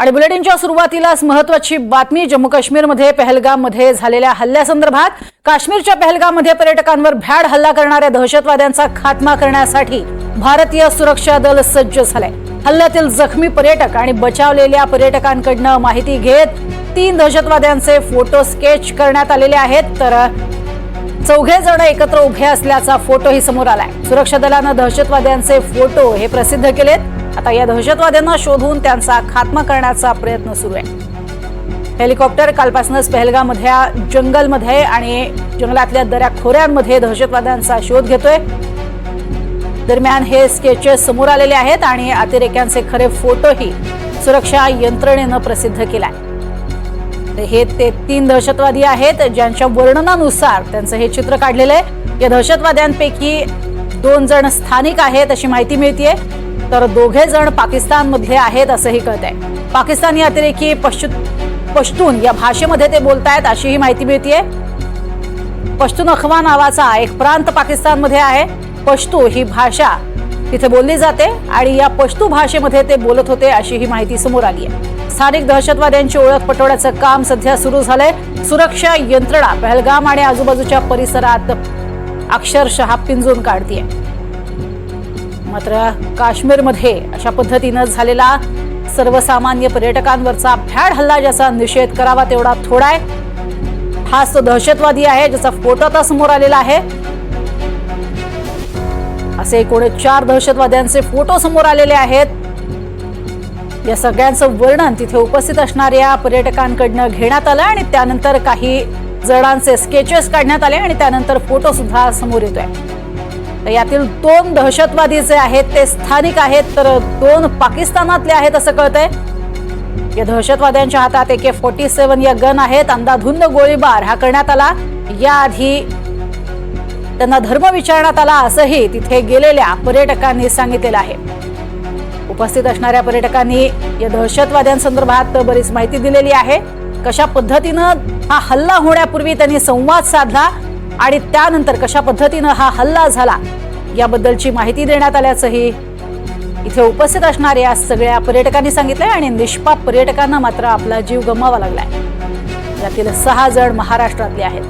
आणि बुलेटिनच्या सुरुवातीलाच महत्त्वाची बातमी जम्मू काश्मीरमध्ये पहलगाममध्ये झालेल्या हल्ल्यासंदर्भात काश्मीरच्या पहलगाममध्ये पर्यटकांवर भ्याड हल्ला करणाऱ्या दहशतवाद्यांचा खात्मा करण्यासाठी भारतीय सुरक्षा दल सज्ज झालंय। हल्ल्यातील जखमी पर्यटक आणि बचावलेल्या पर्यटकांकडून माहिती घेत 3 दहशतवाद्यांचे फोटो स्केच करण्यात आलेले आहेत तर 4 जण एकत्र उभे असल्याचा फोटोही समोर आलाय। सुरक्षा दलाने दहशतवाद्यांचे फोटो हे प्रसिद्ध केलेत। आता या दहशतवाद्यांना शोधून त्यांचा खात्मा करण्याचा प्रयत्न सुरू आहे। हेलिकॉप्टर कालपासूनच पहलगाममधल्या जंगलमध्ये आणि जंगलातल्या दऱ्याखोऱ्यांमध्ये दहशतवाद्यांचा शोध घेतोय। दरम्यान हे स्केचेस समोर आलेले आहेत आणि अतिरेक्यांचे खरे फोटोही सुरक्षा यंत्रणेने प्रसिद्ध केलाय। हे 3 दहशतवादी आहेत ज्यांच्या वर्णनानुसार त्यांचं हे चित्र काढलेलं आहे। या दहशतवाद्यांपैकी 2 जण स्थानिक आहेत अशी माहिती मिळतेय तर 2 जण पाकिस्तानमधले आहेत असंही कळतंय। पाकिस्तानी अतिरेकी पश्तून या भाषेमध्ये ते बोलतायत अशीही माहिती मिळतेय। पश्तूनख्वा नावाचा एक प्रांत पाकिस्तानमध्ये आहे। पश्तू ही भाषा तिथे बोलली जाते आणि या पश्तू भाषेमध्ये ते बोलत होते अशी ही माहिती समोर आली आहे। स्थानिक दहशतवाद्यांची ओळख पटवण्याचं काम सध्या सुरू झालंय। सुरक्षा यंत्रणा पहलगाम आणि आजूबाजूच्या परिसरात अक्षरशः पिंजून काढतेय। मात्र काश्मीरमध्ये अशा पद्धतीने झालेला सर्वसामान्य पर्यटकांवरचा भ्याड हल्ला ज्याचा निषेध करावा तेवढा थोडा आहे। हाच तो दहशतवादी आहे ज्याचा फोटो आता समोर आलेला आहे। असे एकूण 4 दहशतवाद्यांचे फोटो समोर आलेले आहेत। या सगळ्यांचं वर्णन तिथे उपस्थित असणाऱ्या पर्यटकांकडून घेण्यात आलं आणि त्यानंतर काही जणांचे स्केचेस काढण्यात आले आणि त्यानंतर फोटो सुद्धा समोर येतोय। यातील 2 दहशतवादी जे आहेत ते स्थानिक आहेत तर 2 पाकिस्तानातले आहेत असं कळतंय। या दहशतवाद्यांच्या हातात AK-47 या गन आहेत। अंधाधुंद गोळीबार हा करण्यात आला। याआधी त्यांना धर्म विचारण्यात आला असंही तिथे गेलेल्या पर्यटकांनी सांगितलेलं आहे। उपस्थित असणाऱ्या पर्यटकांनी या दहशतवाद्यांसंदर्भात बरीच माहिती दिलेली आहे। कशा पद्धतीनं हा हल्ला होण्यापूर्वी त्यांनी संवाद साधला आणि त्यानंतर कशा पद्धतीनं हा हल्ला झाला याबद्दलची माहिती देण्यात आल्याचंही इथे उपस्थित असणाऱ्या सगळ्या पर्यटकांनी सांगितलंय आणि निष्पाप पर्यटकांना मात्र आपला जीव गमवावा लागलाय। यातील 6 जण महाराष्ट्रातले आहेत।